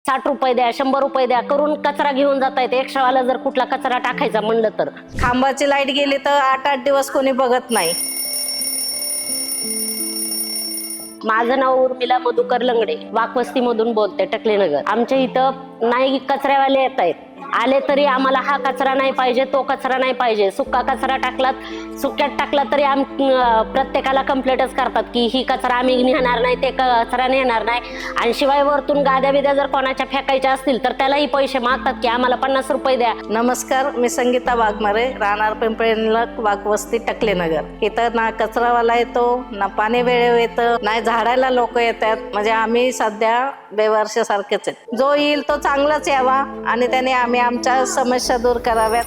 ₹60 द्या, ₹100 द्या करून कचरा घेऊन जाता येते. एक्स्ट्रावाला जर कुठला कचरा टाकायचा म्हणलं तर खांबाची लाईट गेली तर 8-8 दिवस कोणी बघत नाही. माझं नाव उर्मिला मधुकर लंगडे, वाकवस्तीमधून बोलते, टकलेनगर. आमच्या इथं नाही कचऱ्यावाले येत आहेत. आले तरी आम्हाला हा कचरा नाही पाहिजे, तो कचरा नाही पाहिजे. सुका कचरा सुक्यात टाकला तरी प्रत्येकाला कंप्लेंटच करतात की ही कचरा आम्ही नेणार नाही, ते कचरा नेणार नाही. आणि शिवाय वरतून गाद्या बिद्या जर कोणाच्या फेकायच्या असतील तर त्यालाही पैसे मागतात की आम्हाला ₹50 द्या. नमस्कार, मी संगीता वाघमारे, राहणार पिंपळनेर, वाकवस्ती, टकलेनगर. इथं ना कचरावाला येतो, ना पाणी वेळेवर येतं, नाही झाडायला लोक येतात. म्हणजे आम्ही सध्या बेवारशासारखेच आहेत. जो येईल तो चांगलाच यावा आणि त्याने आम्ही आमच्या समस्या दूर कराव्यात.